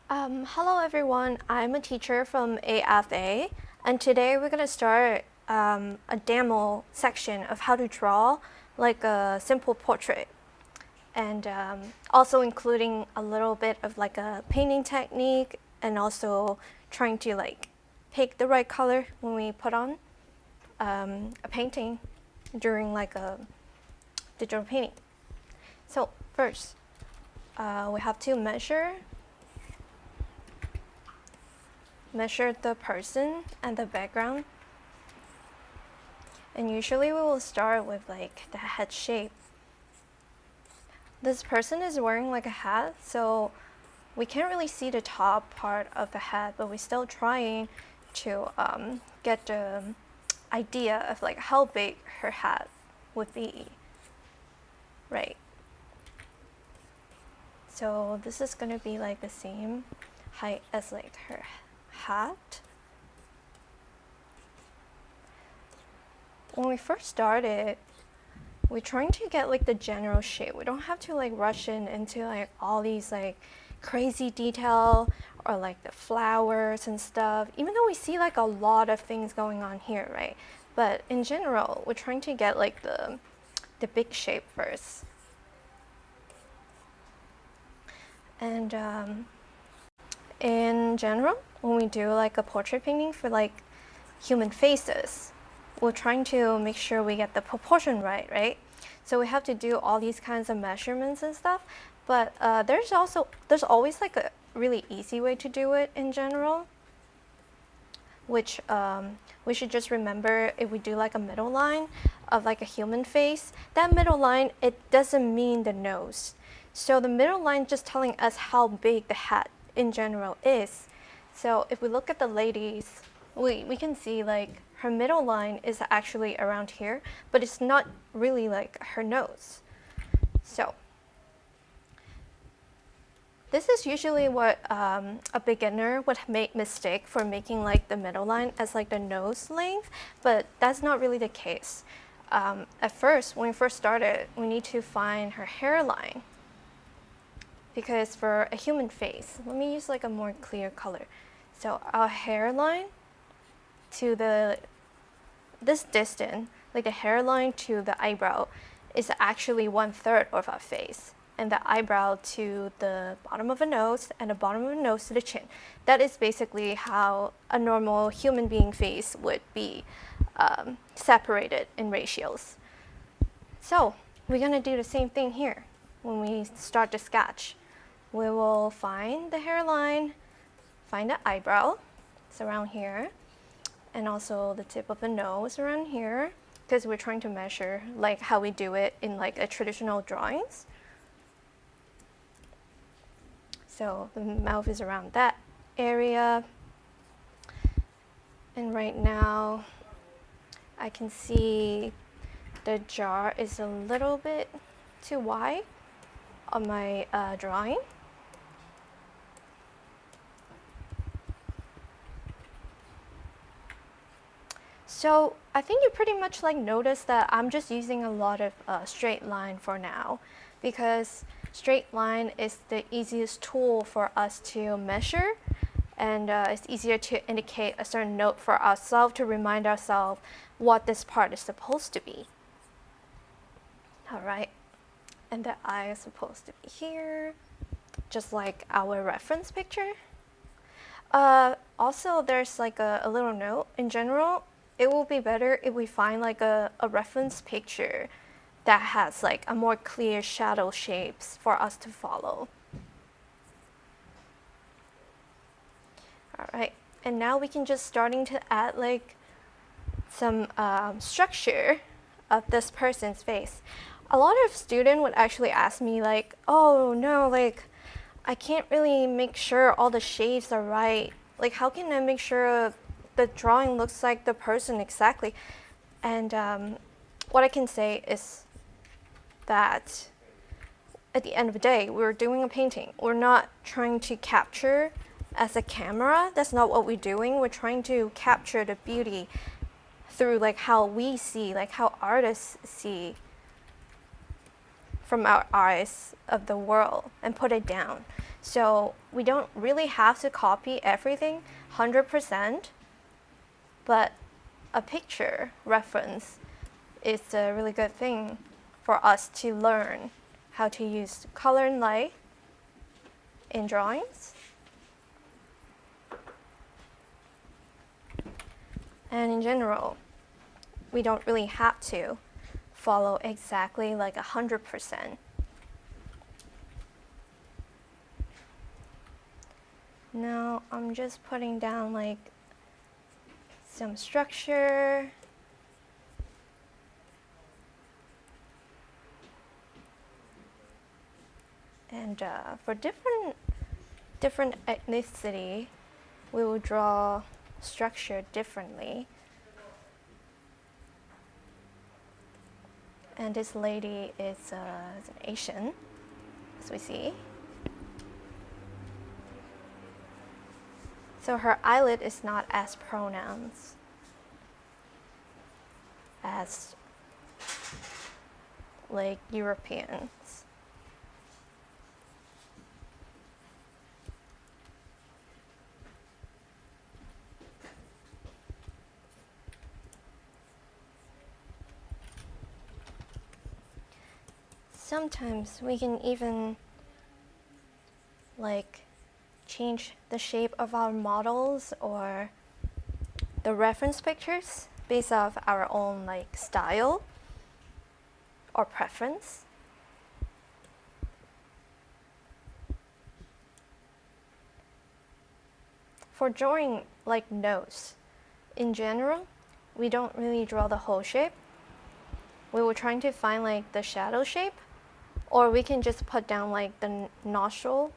Hello everyone, I'm a teacher from AFA, and today we're going to start a demo section of how to draw like a simple portrait, and also including a little bit of like a painting technique, and also trying to like pick the right color when we put on a painting during like a digital painting. So first, we have to measure the person and the background, and usually we will start with like the head shape. This person is wearing like a hat, so we can't really see the top part of the hat, but we're still trying to get the idea of like how big her hat would be, right? So this is going to be like the same height as like her hat. When we first started, we're trying to get like the general shape. We don't have to like rush into like all these like crazy detail or like the flowers and stuff, even though we see like a lot of things going on here, right? But in general, we're trying to get like the big shape first. And in general, when we do like a portrait painting for like human faces, we're trying to make sure we get the proportion right? So we have to do all these kinds of measurements and stuff, but there's always like a really easy way to do it in general, which we should just remember. If we do like a middle line of like a human face, that middle line, it doesn't mean the nose. So the middle line just telling us how big the hat in general is. So if we look at the ladies, we can see like her middle line is actually around here, but it's not really like her nose. So this is usually what a beginner would make mistake for making like the middle line as like the nose length, but that's not really the case. At first, when we first started, we need to find her hairline. Because for a human face, let me use like a more clear color. So our hairline to this distance, like the hairline to the eyebrow, is actually 1/3 of our face. And the eyebrow to the bottom of the nose and the bottom of the nose to the chin. That is basically how a normal human being face would be separated in ratios. So we're gonna do the same thing here. When we start to sketch, we will find the hairline, find the eyebrow, it's around here, and also the tip of the nose around here, because we're trying to measure like how we do it in like a traditional drawings. So the mouth is around that area. And right now, I can see the jar is a little bit too wide on my drawing. So I think you pretty much like notice that I'm just using a lot of straight line for now, because straight line is the easiest tool for us to measure, and it's easier to indicate a certain note for ourselves to remind ourselves what this part is supposed to be. All right, and the eye is supposed to be here, just like our reference picture. Also, there's like a little note. In general, it will be better if we find like a reference picture that has like a more clear shadow shapes for us to follow. All right, and now we can just starting to add like some structure of this person's face. A lot of students would actually ask me like, oh no, like I can't really make sure all the shapes are right. Like how can I make sure the drawing looks like the person exactly? And what I can say is that at the end of the day, we're doing a painting. We're not trying to capture as a camera. That's not what we're doing. We're trying to capture the beauty through like how we see, like how artists see from our eyes of the world and put it down. So we don't really have to copy everything 100%, but a picture reference is a really good thing for us to learn how to use color and light in drawings. And in general, we don't really have to follow exactly like 100%. Now I'm just putting down like some structure. And for different ethnicity, we will draw structure differently. And this lady is an Asian, as we see. So her eyelid is not as pronounced as like Europeans. Sometimes we can even like change the shape of our models or the reference pictures based off our own like style or preference. For drawing like nose, in general, we don't really draw the whole shape. We were trying to find like the shadow shape, or we can just put down like the nostril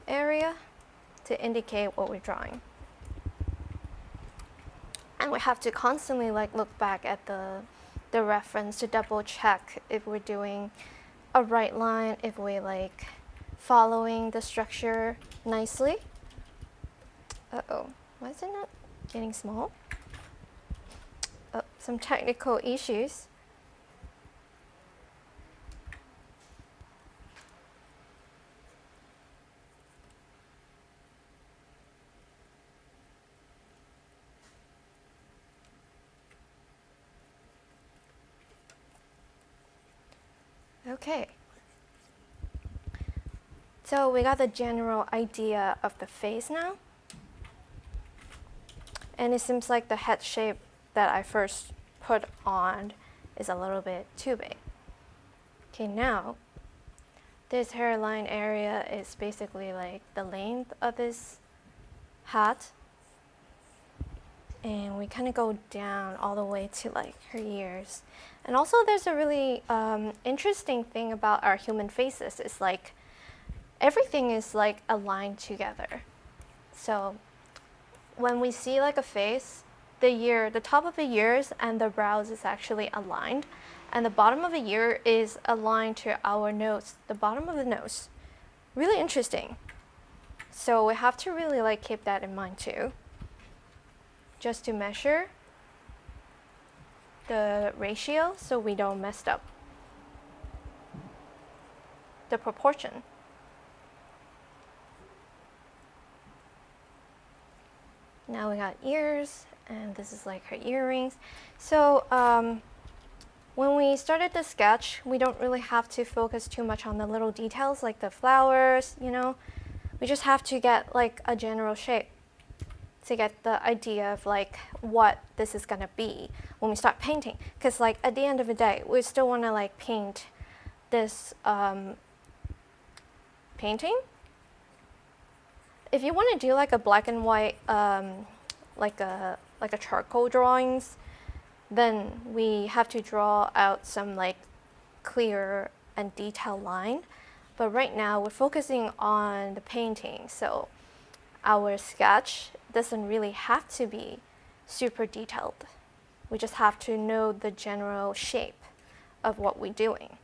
area to indicate what we're drawing. And we have to constantly like look back at the reference to double check if we're doing a right line, if we're like following the structure nicely. Uh-oh, why is it not getting small? Oh, some technical issues. Okay, so we got the general idea of the face now. And it seems like the head shape that I first put on is a little bit too big. Okay, now this hairline area is basically like the length of this hat. And we kind of go down all the way to like her ears. And also there's a really interesting thing about our human faces. It's like everything is like aligned together. So when we see like a face, the top of the ears and the brows is actually aligned. And the bottom of the ear is aligned to our nose, the bottom of the nose. Really interesting. So we have to really like keep that in mind too. Just to measure the ratio so we don't mess up the proportion. Now we got ears, and this is like her earrings. So when we started the sketch, we don't really have to focus too much on the little details like the flowers, you know. We just have to get like a general shape to get the idea of like what this is gonna be when we start painting. Because like at the end of the day, we still wanna like paint this painting. If you wanna do like a black and white, like a charcoal drawings, then we have to draw out some like clear and detailed line. But right now we're focusing on the painting, so our sketch doesn't really have to be super detailed. We just have to know the general shape of what we're doing.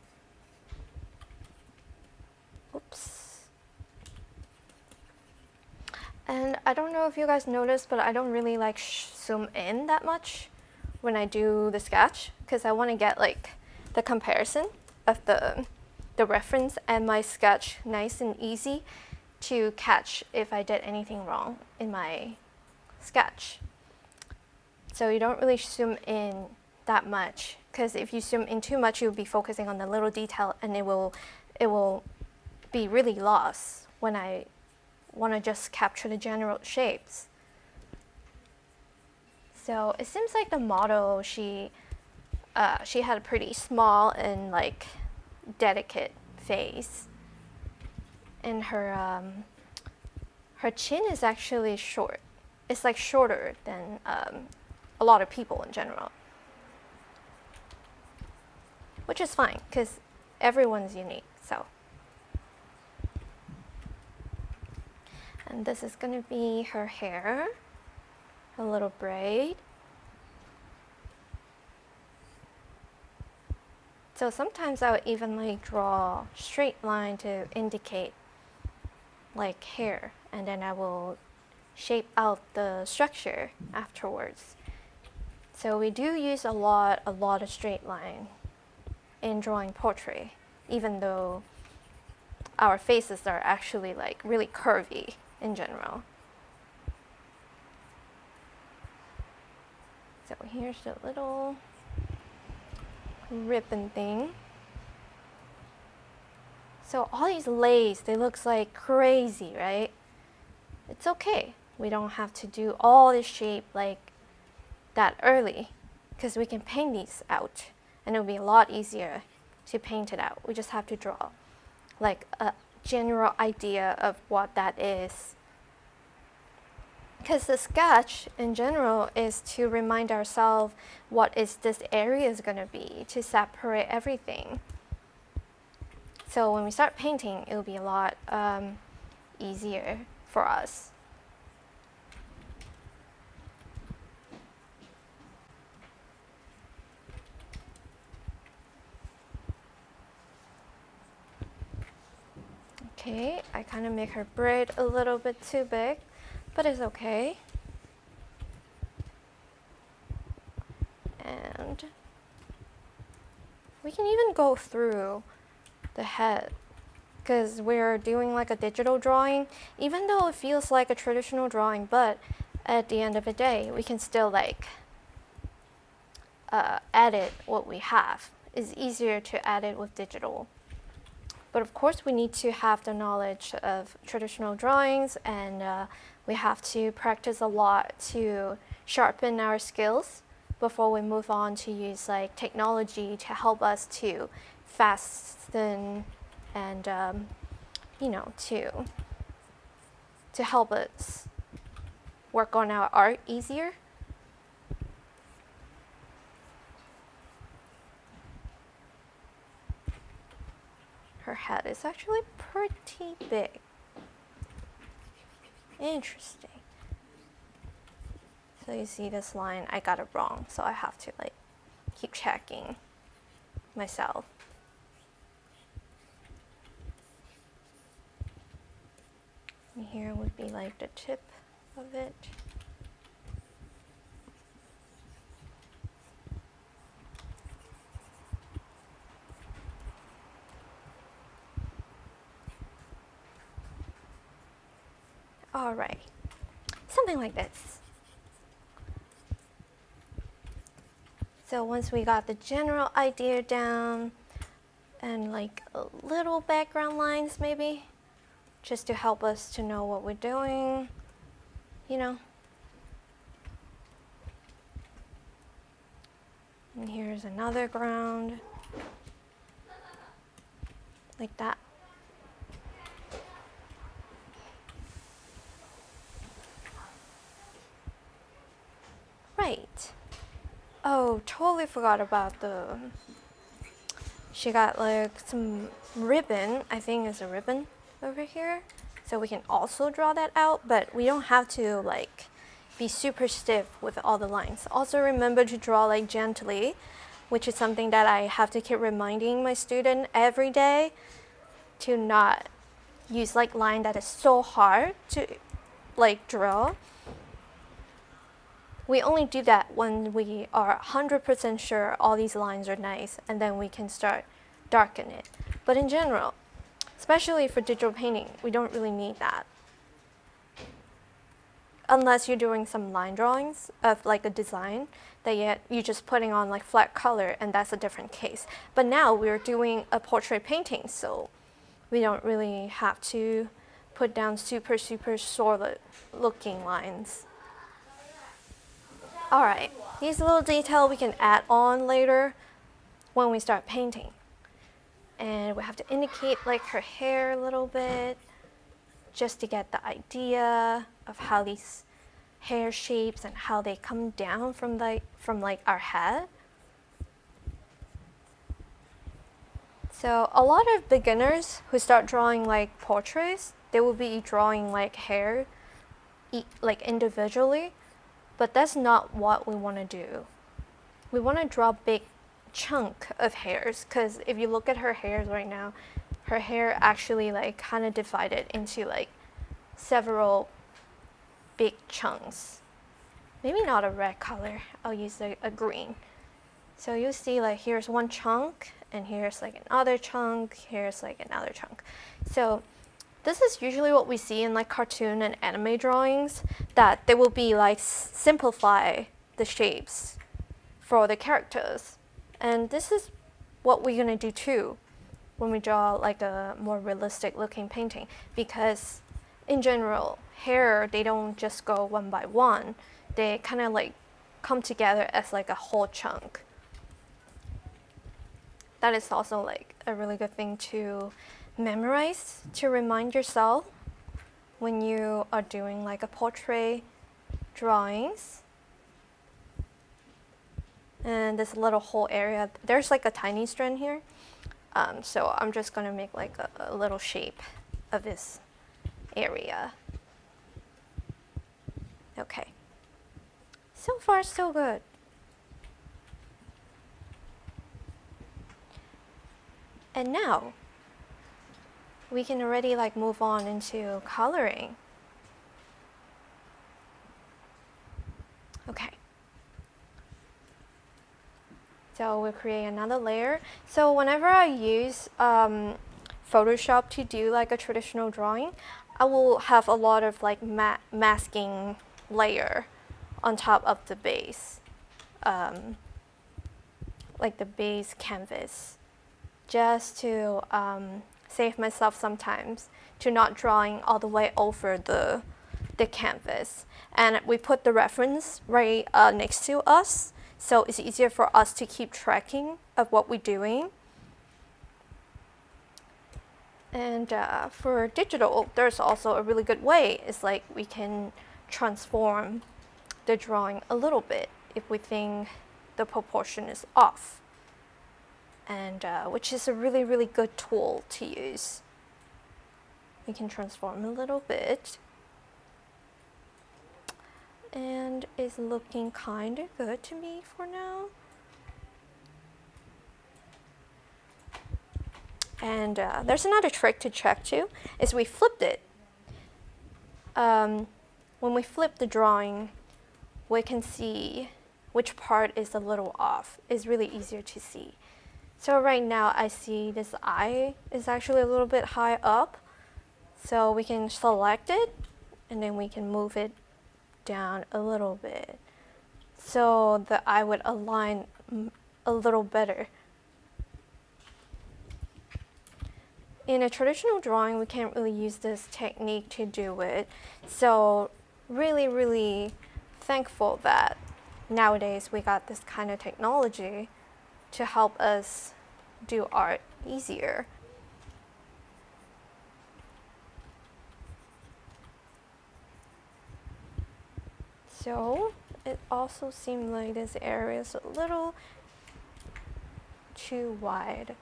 Oops. And I don't know if you guys noticed, but I don't really like zoom in that much when I do the sketch, because I want to get like the comparison of the reference and my sketch nice and easy to catch if I did anything wrong in my sketch. So you don't really zoom in that much, because if you zoom in too much, you'll be focusing on the little detail, and it will be really lost when I want to just capture the general shapes. So it seems like the model, she had a pretty small and like delicate face, and her chin is actually short. It's like shorter than a lot of people in general, which is fine because everyone's unique. So, and this is gonna be her hair, a little braid. So sometimes I would even like draw straight line to indicate like hair, and then I will shape out the structure afterwards. So we do use a lot of straight line in drawing portrait, even though our faces are actually like really curvy in general. So here's the little ribbon thing. So all these lace, they look like crazy, right? It's okay. We don't have to do all this shape like that early, because we can paint these out, and it'll be a lot easier to paint it out. We just have to draw like a general idea of what that is. Because the sketch in general is to remind ourselves what is this area is going to be, to separate everything. So when we start painting, it will be a lot easier for us. Okay, I kind of make her braid a little bit too big, but it's okay. And we can even go through the head, because we're doing like a digital drawing, even though it feels like a traditional drawing, but at the end of the day, we can still like edit what we have. It's easier to edit with digital. But of course, we need to have the knowledge of traditional drawings, and we have to practice a lot to sharpen our skills before we move on to use like technology to help us to fasten and you know, to help us work on our art easier. Her head is actually pretty big. Interesting. So you see this line, I got it wrong, so I have to like keep checking myself. And here would be like the tip of it. All right, something like this. So once we got the general idea down and like a little background lines maybe, just to help us to know what we're doing, you know. And here's another ground, like that. Right. Oh, totally forgot about she got like some ribbon, I think it's a ribbon over here. So we can also draw that out, but we don't have to like be super stiff with all the lines. Also remember to draw like gently, which is something that I have to keep reminding my student every day, to not use like line that is so hard to like draw. We only do that when we are 100% sure all these lines are nice, and then we can start darken it. But in general, Especially for digital painting, we don't really need that. Unless you're doing some line drawings of like a design that you're just putting on like flat color, and that's a different case. But now we're doing a portrait painting, so we don't really have to put down super solid looking lines. All right, these little details we can add on later when we start painting. And we have to indicate like her hair a little bit, just to get the idea of how these hair shapes and how they come down from like our head. So a lot of beginners who start drawing like portraits, they will be drawing like hair like individually, but that's not what we want to do. We want to draw big chunk of hairs, because if you look at her hairs right now, her hair actually like kind of divided into like several big chunks. Maybe not a red color, I'll use a green. So you'll see like here's one chunk, and here's like another chunk, here's like another chunk. So this is usually what we see in like cartoon and anime drawings, that they will be like simplify the shapes for the characters. And this is what we're gonna do too when we draw like a more realistic looking painting, because in general, hair, they don't just go one by one. They kind of like come together as like a whole chunk. That is also like a really good thing to memorize, to remind yourself when you are doing like a portrait drawings. And this little whole area, there's like a tiny strand here. So I'm just gonna make like a little shape of this area. Okay. So far, so good. And now, we can already like move on into coloring. Okay. So we'll create another layer. So whenever I use Photoshop to do like a traditional drawing, I will have a lot of like masking layer on top of the base, like the base canvas, just to save myself sometimes to not drawing all the way over the canvas. And we put the reference right next to us, so it's easier for us to keep tracking of what we're doing. And for digital, there's also a really good way. It's like we can transform the drawing a little bit if we think the proportion is off, and which is a really good tool to use. We can transform a little bit, and it's looking kind of good to me for now. And there's another trick to check too, is we flipped it. When we flip the drawing, we can see which part is a little off. It's really easier to see. So right now I see this eye is actually a little bit high up. So we can select it, and then we can move it down a little bit, so the eye would align a little better. In a traditional drawing, we can't really use this technique to do it. So really thankful that nowadays we got this kind of technology to help us do art easier. So it also seemed like this area is a little too wide.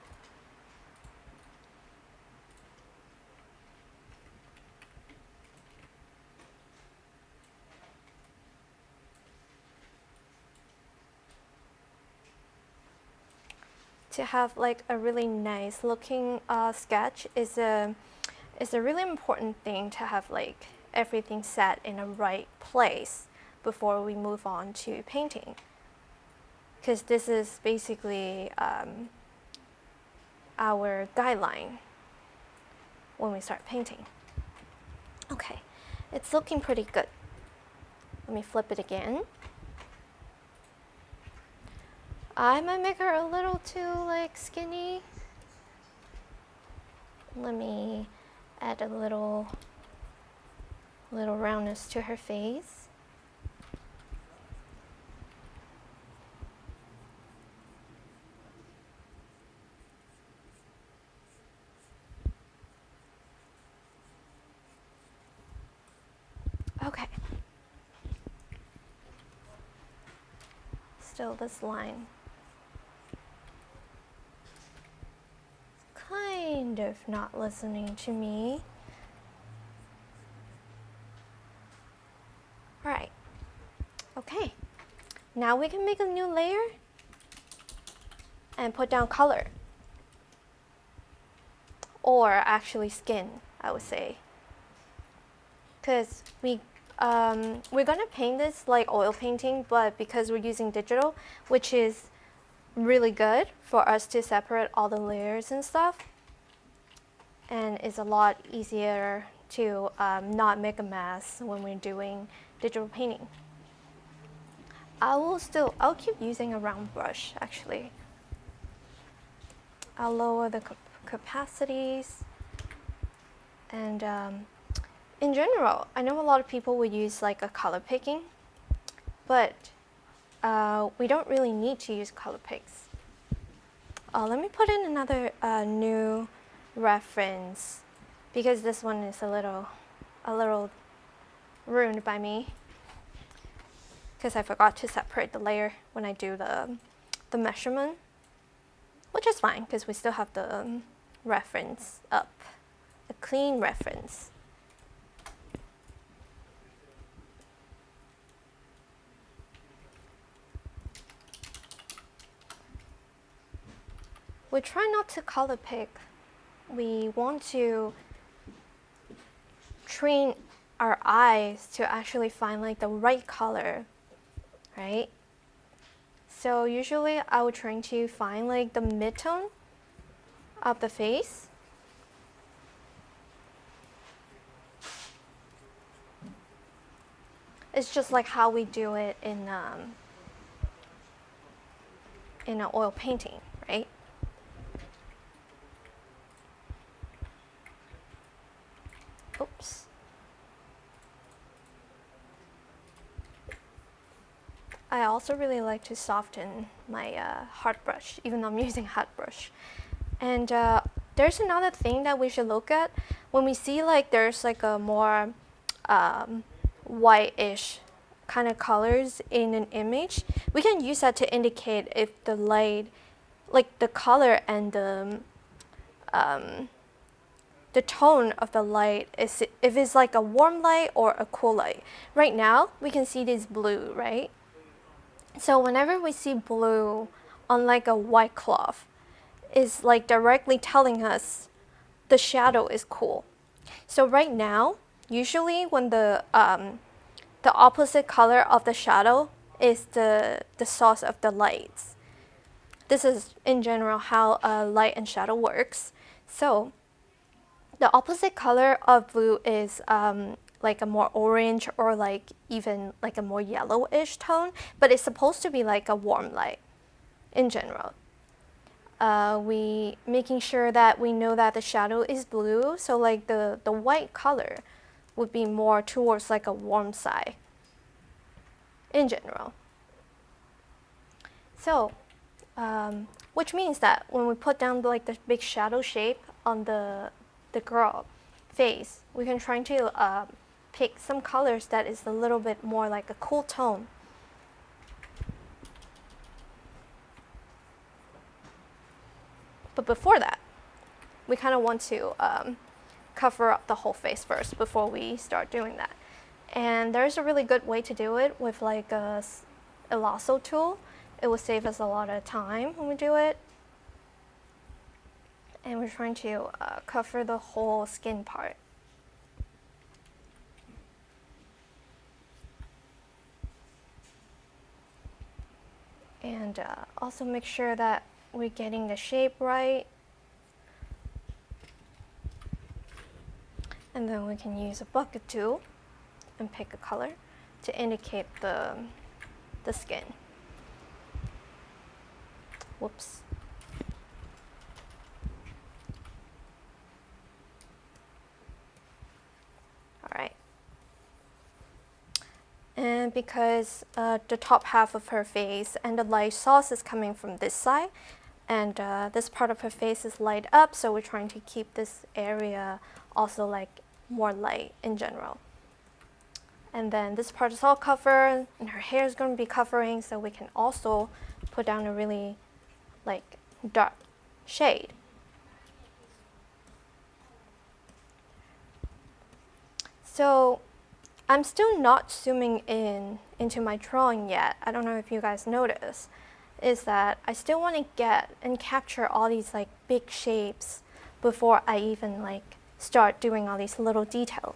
To have like a really nice looking sketch is a really important thing, to have like everything set in a right place before we move on to painting, because this is basically our guideline when we start painting. Okay, it's looking pretty good. Let me flip it again. I might make her a little too like skinny. Let me add a little roundness to her face. Okay. Still this line. Kind of not listening to me. Alright. Okay. Now we can make a new layer and put down color. Or actually skin, I would say. Because we're gonna paint this like oil painting, but because we're using digital, which is really good for us to separate all the layers and stuff, and it's a lot easier to not make a mess when we're doing digital painting. I'll keep using a round brush actually. I'll lower the capacities, and in general, I know a lot of people would use like a color picking, but we don't really need to use color picks. Let me put in another new reference because this one is a little ruined by me because I forgot to separate the layer when I do the measurement, which is fine because we still have the reference up, a clean reference. We try not to color pick. We want to train our eyes to actually find like the right color, right? So usually I would try to find like the mid-tone of the face. It's just like how we do it in an oil painting, right? Oops. I also really like to soften my hard brush, even though I'm using hot brush. And there's another thing that we should look at when we see like there's like a more whitish kind of colors in an image. We can use that to indicate if the light, like the color and the tone of the light is if it's like a warm light or a cool light. Right now we can see this blue, right? So whenever we see blue on like a white cloth, it's like directly telling us the shadow is cool. So right now, usually when the opposite color of the shadow is the source of the lights. This is in general how light and shadow works. So the opposite color of blue is like a more orange or like even like a more yellowish tone, but it's supposed to be like a warm light in general. We making sure that we know that the shadow is blue, so like the white color would be more towards like a warm side in general. So which means that when we put down like the big shadow shape on the girl face, we can try to pick some colors that is a little bit more like a cool tone. But before that, we kind of want to cover up the whole face first before we start doing that. And there's a really good way to do it with like a lasso tool. It will save us a lot of time when we do it. And we're trying to cover the whole skin part. And also make sure that we're getting the shape right. And then we can use a bucket tool and pick a color to indicate the skin. Whoops. All right. And because the top half of her face and the light source is coming from this side, and this part of her face is light up, so we're trying to keep this area also like more light in general. And then this part is all covered, and her hair is going to be covering, so we can also put down a really like dark shade. So I'm still not zooming in into my drawing yet. I don't know if you guys notice, is that I still want to get and capture all these like big shapes before I even like start doing all these little details.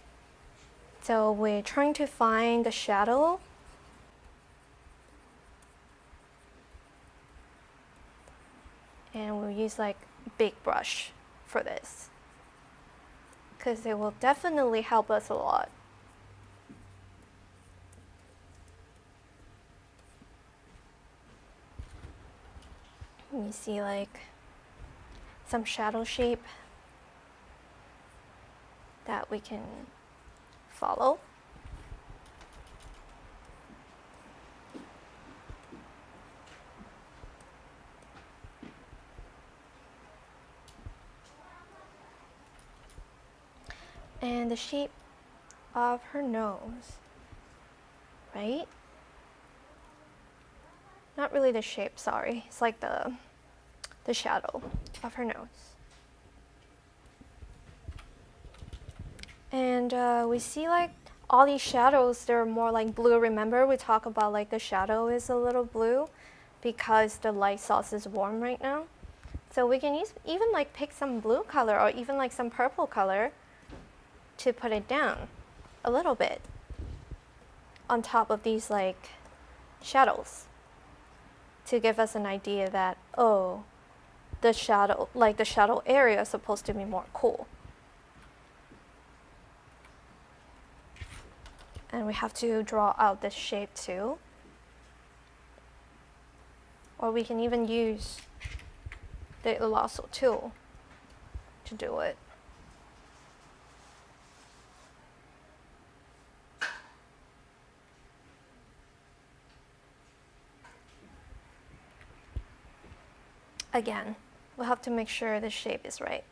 So we're trying to find the shadow. And we'll use like a big brush for this, because it will definitely help us a lot. You see like some shadow shape that we can follow. And the shape of her nose, right? Not really the shape, sorry. It's like the shadow of her nose. And we see like all these shadows, they're more like blue. Remember we talk about like the shadow is a little blue because the light source is warm right now. So we can even like pick some blue color or even like some purple color to put it down a little bit on top of these like shadows to give us an idea that, oh, the shadow area is supposed to be more cool. And we have to draw out this shape too. Or we can even use the lasso tool to do it. Again, we'll have to make sure the shape is right.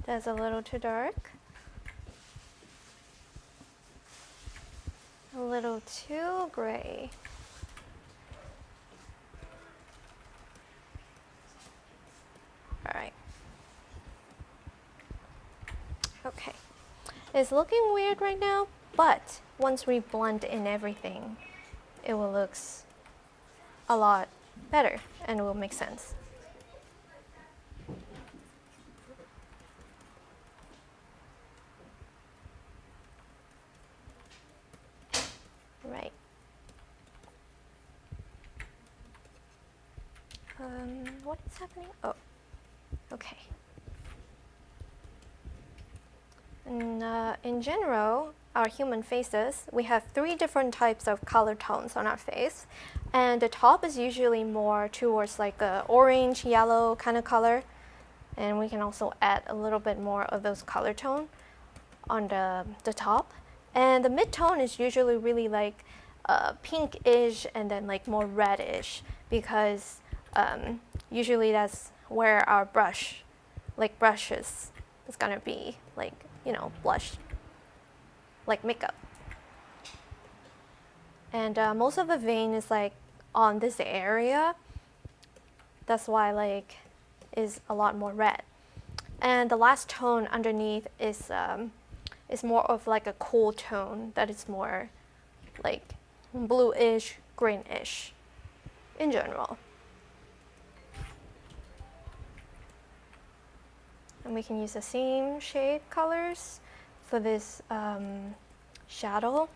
That's a little too dark. A little too gray. All right. Okay. It's looking weird right now, but once we blend in everything, it will look a lot better and it will make sense. Right. What is happening? Oh, okay. And in general, our human faces, we have 3 different types of color tones on our face. And the top is usually more towards like a orange, yellow kind of color. And we can also add a little bit more of those color tone on the top. And the mid-tone is usually really like pinkish and then like more reddish, because usually that's where our brushes is gonna be like, you know, blush, like makeup. And most of the vein is like on this area. That's why like is a lot more red. And the last tone underneath is more of like a cool tone that is more like bluish, greenish in general. And we can use the same shade colors for this shadow.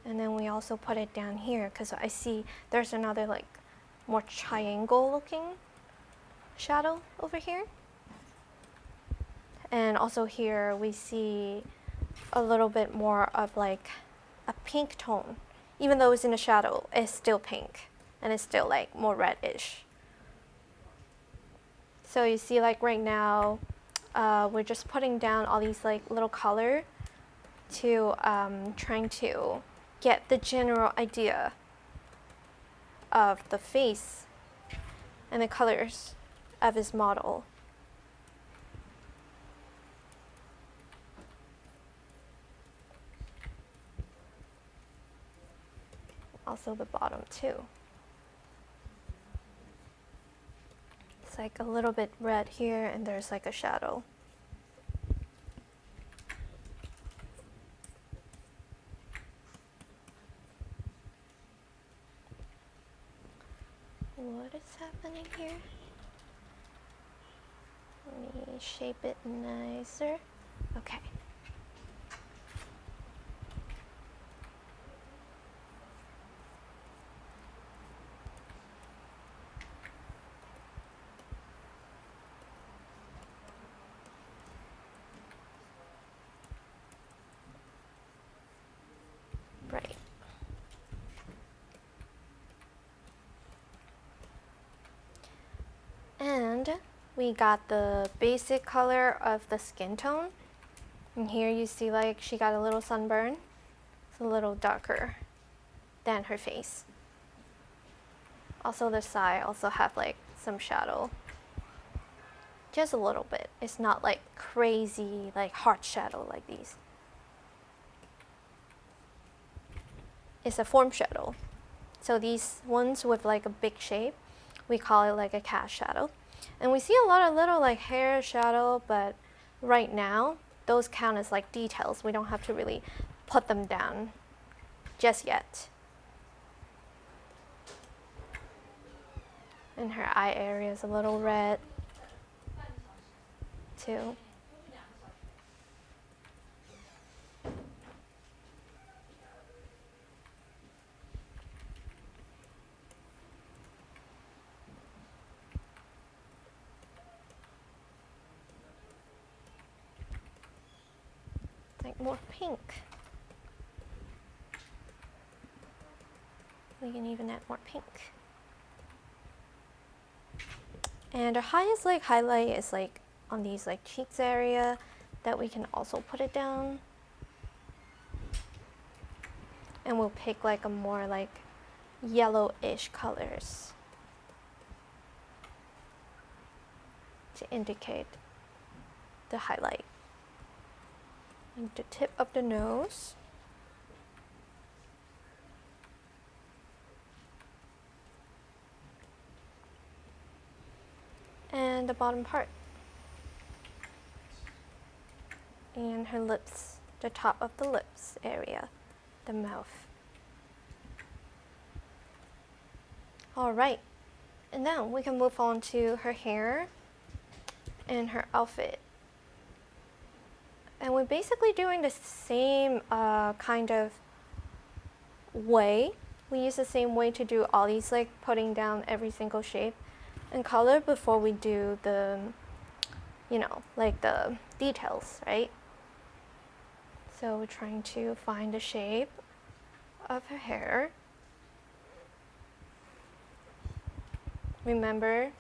And then we also put it down here because I see there's another like more triangle looking shadow over here. And also here we see a little bit more of like a pink tone. Even though it's in the shadow, it's still pink and it's still like more reddish. So you see like right now, we're just putting down all these like little color to trying to get the general idea of the face and the colors of his model. Also the bottom too. It's like a little bit red here and there's like a shadow. What is happening here? Let me shape it nicer. Okay. Right. And we got the basic color of the skin tone. And here you see like she got a little sunburn. It's a little darker than her face. Also the side also have like some shadow. Just a little bit. It's not like crazy like hard shadow like these. It's a form shadow. So these ones with like a big shape, we call it like a cast shadow. And we see a lot of little like hair shadow, but right now, those count as like details. We don't have to really put them down just yet. And her eye area is a little red too. Like more pink. We can even add more pink. And our highest like highlight is like on these like cheeks area that we can also put it down. And we'll pick like a more like yellowish colors to indicate the highlight. And the tip of the nose. And the bottom part. And her lips, the top of the lips area, the mouth. All right, and now we can move on to her hair and her outfit. And we're basically doing the same kind of way. We use the same way to do all these, like putting down every single shape and color before we do the, you know, like the details, right? So we're trying to find the shape of her hair. Remember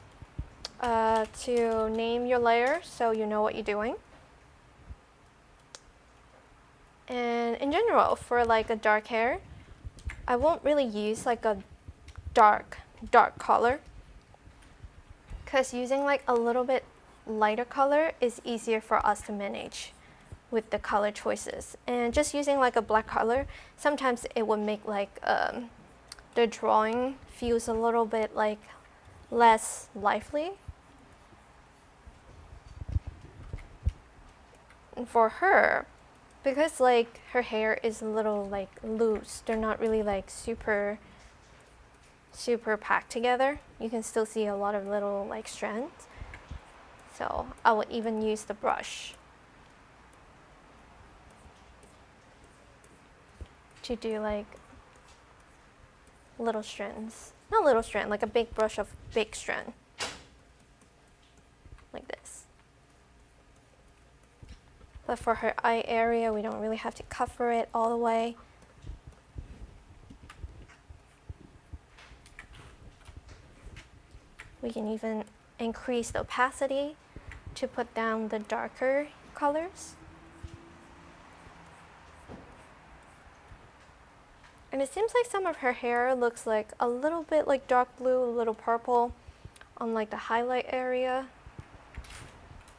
to name your layer so you know what you're doing. And in general, for like a dark hair, I won't really use like a dark color, because using like a little bit lighter color is easier for us to manage with the color choices. And just using like a black color, sometimes it would make like the drawing feels a little bit like less lively. And for her, because like her hair is a little like loose, they're not really like super packed together. You can still see a lot of little like strands. So I would even use the brush to do like little strands. Not little strand, like a big brush of big strand. Like this. But for her eye area, we don't really have to cover it all the way. We can even increase the opacity to put down the darker colors. And it seems like some of her hair looks like a little bit like dark blue, a little purple on like the highlight area.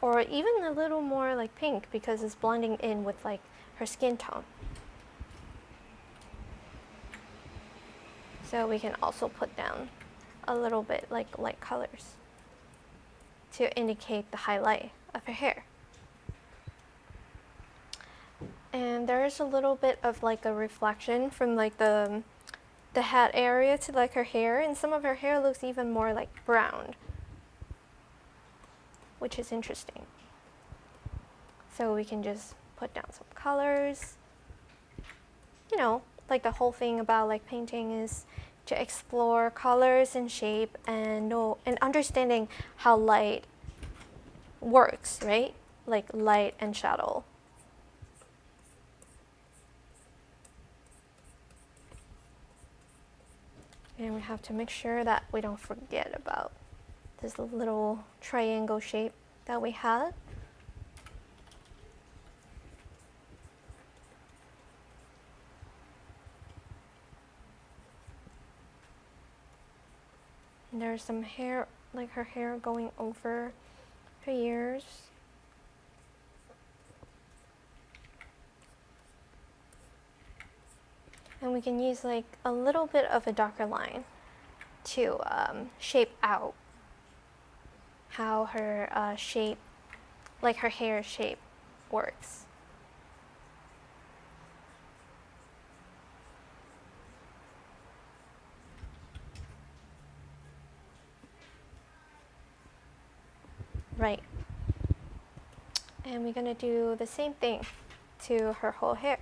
Or even a little more like pink because it's blending in with like her skin tone. So we can also put down a little bit like light colors to indicate the highlight of her hair. And there's a little bit of like a reflection from like the hat area to like her hair, and some of her hair looks even more like brown, which is interesting. So we can just put down some colors. You know, like the whole thing about like painting is to explore colors and shape and understanding how light works, right? Like light and shadow. And we have to make sure that we don't forget about this little triangle shape that we had. And there's some hair, like her hair going over her ears. And we can use like a little bit of a darker line to shape out how her shape, like her hair shape works. Right. And we're gonna do the same thing to her whole hair.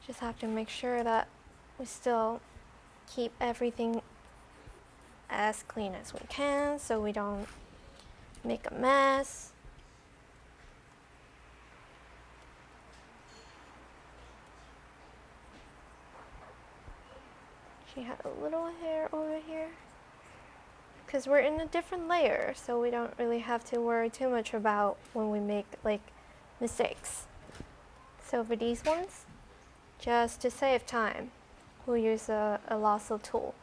Just have to make sure that we still keep everything as clean as we can so we don't make a mess. She had a little hair over here because we're in a different layer, so we don't really have to worry too much about when we make like mistakes. So for these ones, just to save time, we'll use a lasso tool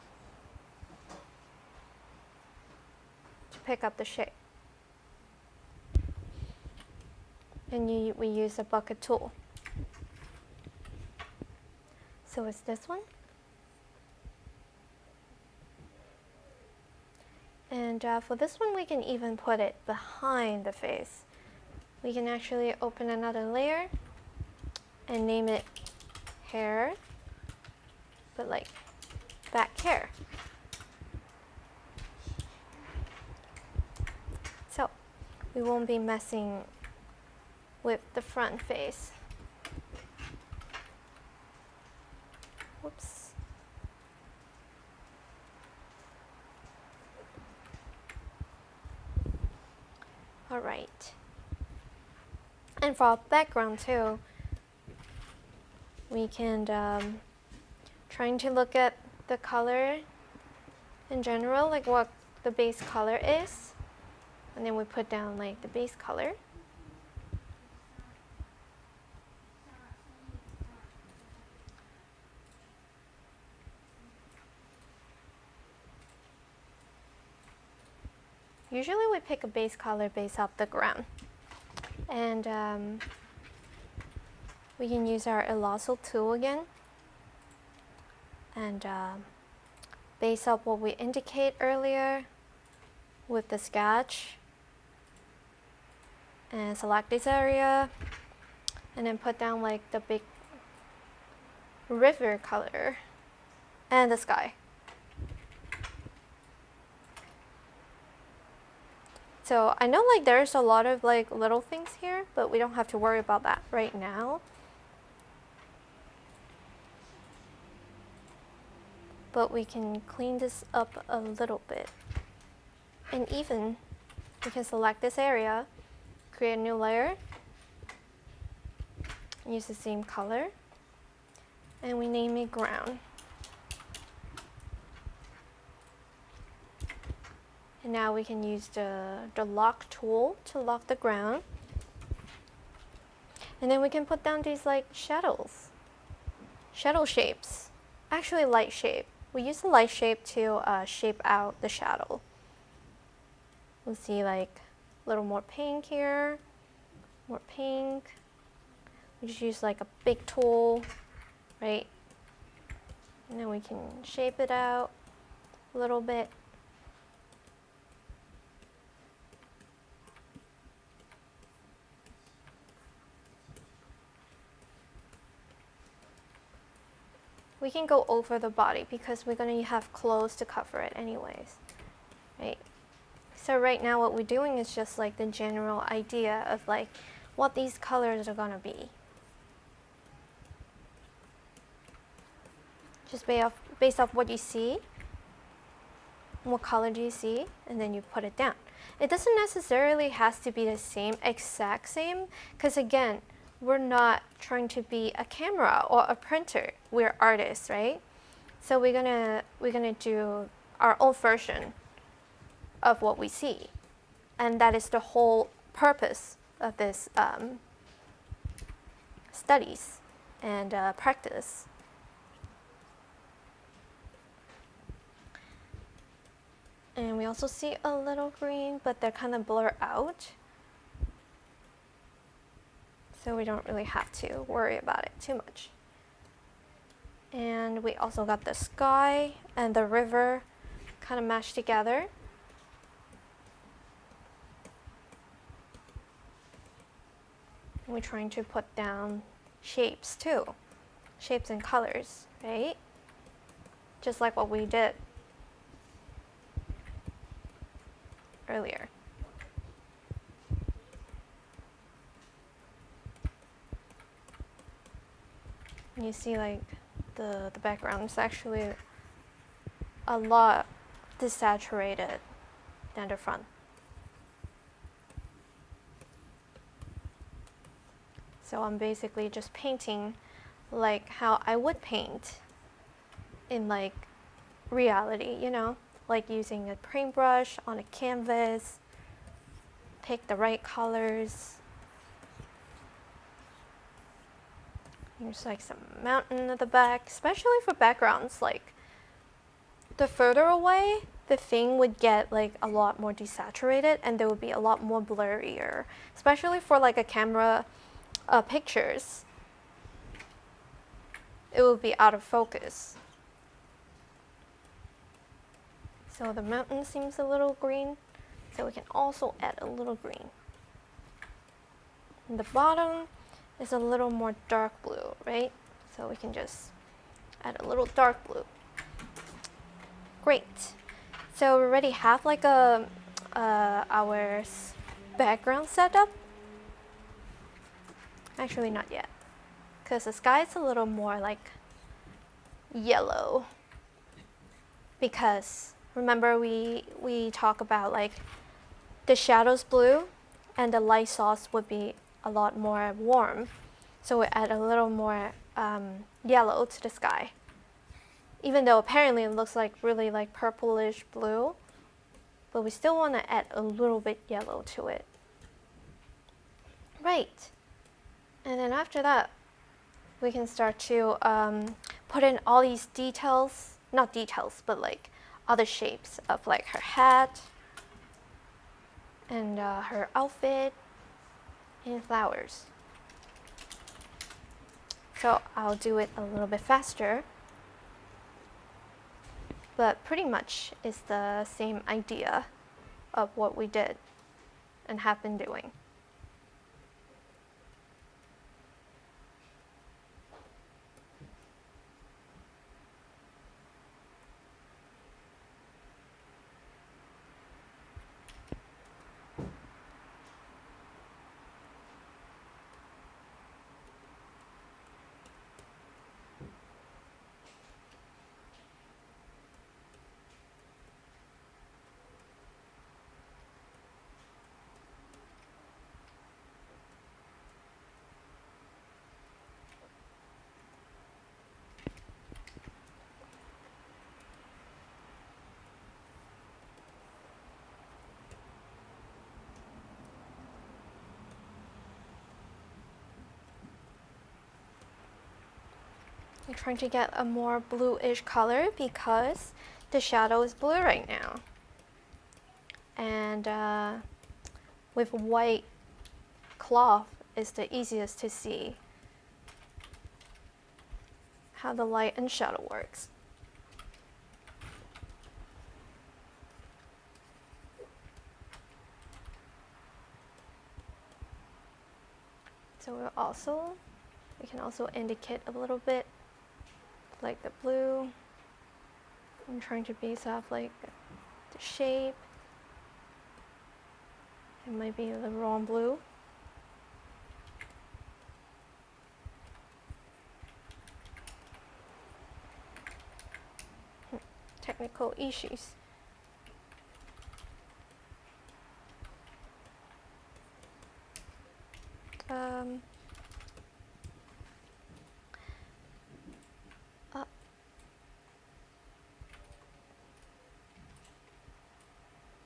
to pick up the shape. And we use a bucket tool. So it's this one. And for this one, we can even put it behind the face. We can actually open another layer and name it hair, but like back hair. So we won't be messing with the front face. Whoops. All right. And for our background too, we can trying to look at the color in general, like what the base color is, and then we put down like the base color. Usually we pick a base color based off the ground, and we can use our lasso tool again and base up what we indicate earlier with the sketch and select this area and then put down like the big river color and the sky. So I know like there's a lot of like little things here, but we don't have to worry about that right now. But we can clean this up a little bit. And even we can select this area, create a new layer, use the same color, and we name it ground. And now we can use the lock tool to lock the ground. And then we can put down these like shadows, shadow shapes, actually light shape. We use the light shape to shape out the shadow. We'll see like a little more pink here, more pink. We just use like a big tool, right? And then we can shape it out a little bit. We can go over the body because we're going to have clothes to cover it anyways, right? So right now what we're doing is just like the general idea of like what these colors are going to be. Just based off what you see, what color do you see, and then you put it down. It doesn't necessarily have to be the same, exact same, because again, we're not trying to be a camera or a printer. We're artists, right? So we're gonna do our own version of what we see, and that is the whole purpose of this studies and practice. And we also see a little green, but they're kind of blurred out. So we don't really have to worry about it too much. And we also got the sky and the river kind of mashed together. And we're trying to put down shapes too, shapes and colors, right? Just like what we did earlier. You see like the background is actually a lot desaturated than the front. So I'm basically just painting like how I would paint in like reality, you know, like using a paintbrush on a canvas, pick the right colors. There's like some mountain at the back, especially for backgrounds. Like the further away, the thing would get like a lot more desaturated and there would be a lot more blurrier, especially for like a camera pictures. It would be out of focus. So the mountain seems a little green, so we can also add a little green. And the bottom is a little more dark blue, right? So we can just add a little dark blue. Great. So we already have like our background set up. Actually, not yet, because the sky is a little more like yellow. Because remember we talk about like the shadows blue and the light source would be a lot more warm. So we add a little more yellow to the sky. Even though apparently it looks like really like purplish blue, but we still want to add a little bit yellow to it. Right. And then after that, we can start to put in all these details, not details, but like other shapes of like her hat and her outfit and flowers. So I'll do it a little bit faster, but pretty much it's the same idea of what we did and have been doing. I'm trying to get a more bluish color because the shadow is blue right now. And with white cloth is the easiest to see how the light and shadow works. So we can also indicate a little bit like the blue. I'm trying to base off like the shape. It might be the wrong blue. Technical issues.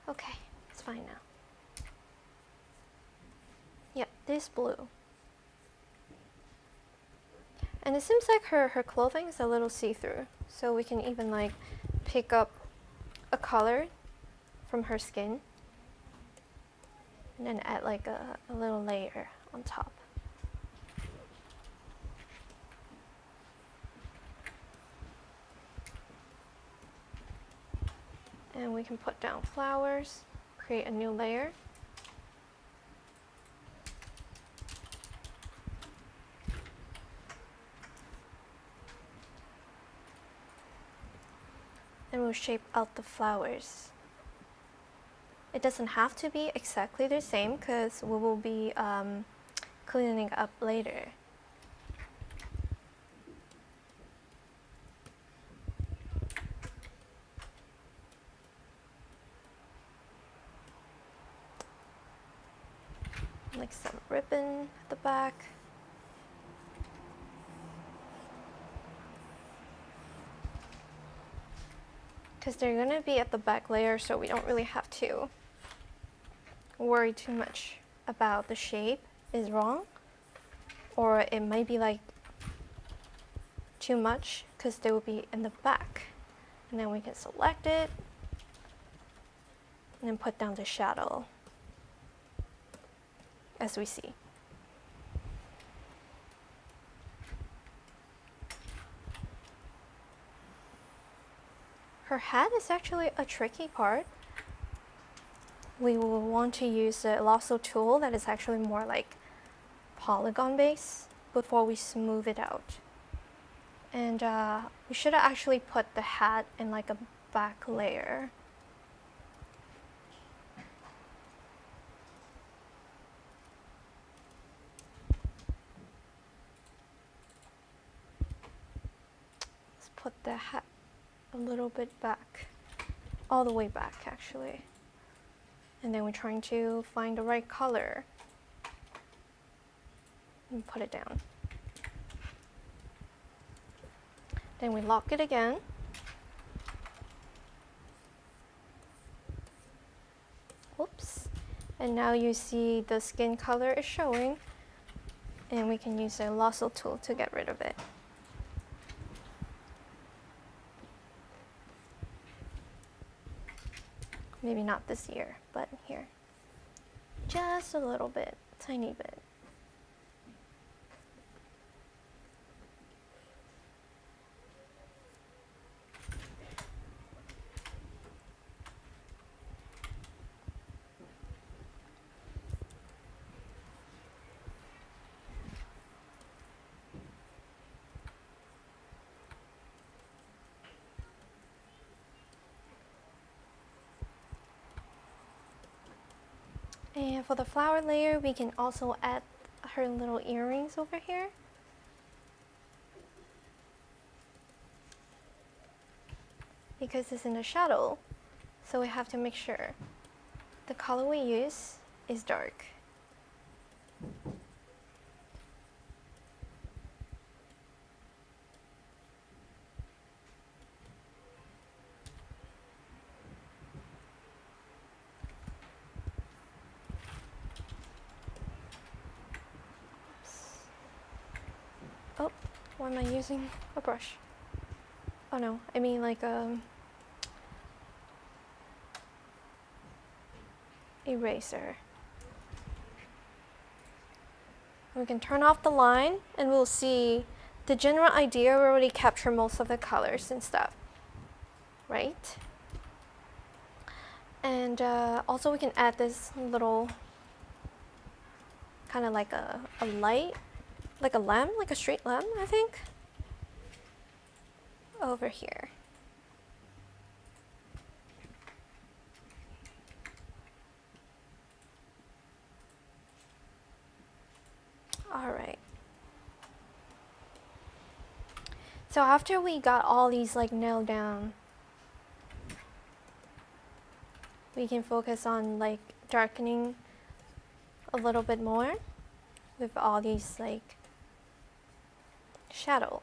Okay, it's fine now. Yep, this blue. And it seems like her clothing is a little see-through, so we can even like pick up a color from her skin and then add like a little layer on top. And we can put down flowers, create a new layer. And we'll shape out the flowers. It doesn't have to be exactly the same because we will be cleaning up later. Like some ribbon at the back. Because they're going to be at the back layer, so we don't really have to worry too much about the shape is wrong, or it might be like too much because they will be in the back. And then we can select it and then put down the shadow as we see. Her hat is actually a tricky part. We will want to use a lasso tool that is actually more like polygon base before we smooth it out. And we should actually put the hat in like a back layer. Let's put the hat a little bit back, all the way back actually. And then we're trying to find the right color and put it down. Then we lock it again. Whoops. And now you see the skin color is showing, and we can use a lasso tool to get rid of it. Maybe not this year, but here. Just a little bit, tiny bit. And for the flower layer, we can also add her little earrings over here. Because it's in the shadow, so we have to make sure the color we use is dark. Oh, Why am I using a brush? Oh no, I mean like eraser. We can turn off the line and we'll see the general idea. We already capture most of the colors and stuff, right? And also we can add this little kind of like a light, like a lamp, like a street lamp, I think, over here. All right. So after we got all these like nailed down, we can focus on like darkening a little bit more with all these like shadow.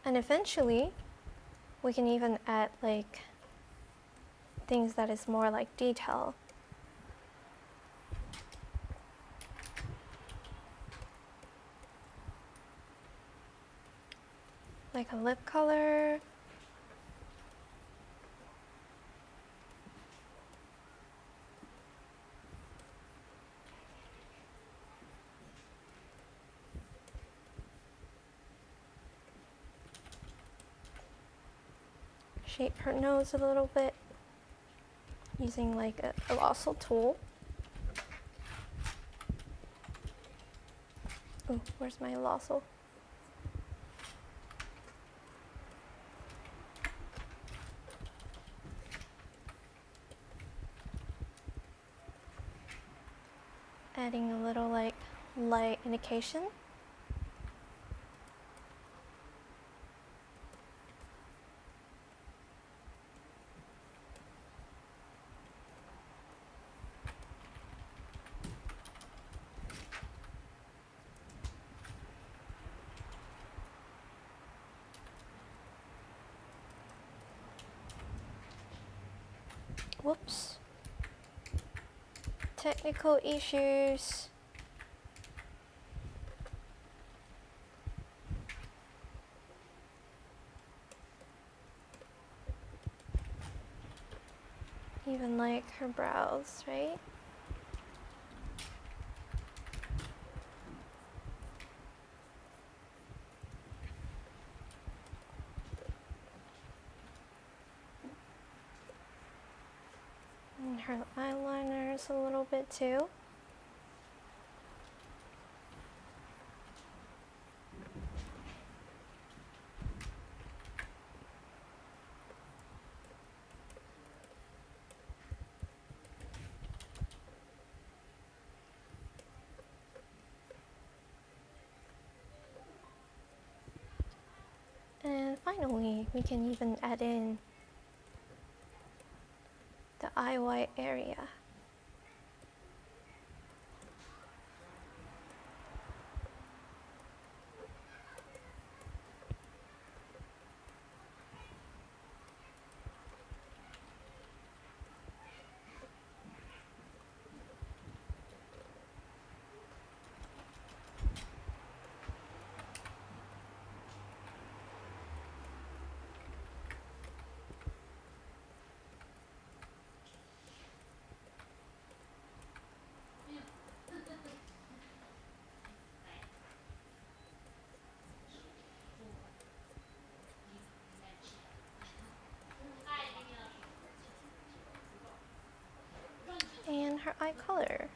And eventually we can even add like things that is more like detail. Like a lip color. Shape her nose a little bit using like a lasso tool. Oh, where's my lasso? Adding a little like light indication. Whoops. Technical issues. Even like her brows, right? And her eyeliners a little bit too. And finally, we can even add in the eye white area. And her eye color.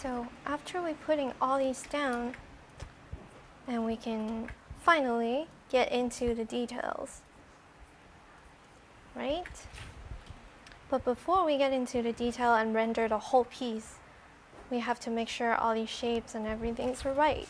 So after we're putting all these down, then we can finally get into the details, right? But before we get into the detail and render the whole piece, we have to make sure all these shapes and everything's right.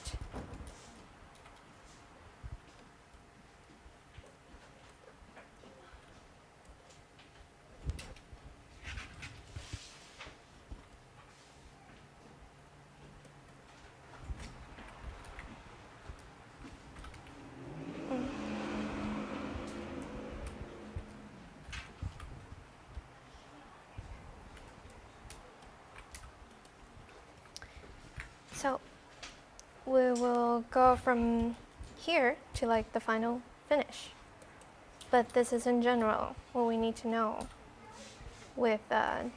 So we will go from here to like the final finish. But this is in general what we need to know with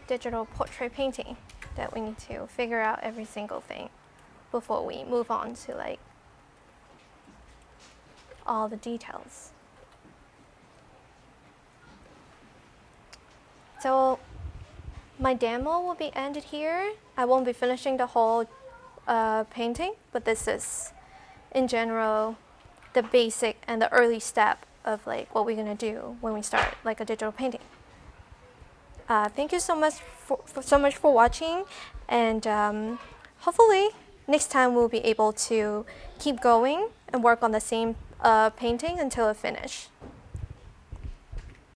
digital portrait painting, that we need to figure out every single thing before we move on to like all the details. So my demo will be ended here. I won't be finishing the whole painting, but this is in general the basic and the early step of like what we're gonna do when we start like a digital painting. Thank you so much for watching, and hopefully next time we'll be able to keep going and work on the same painting until it finishes.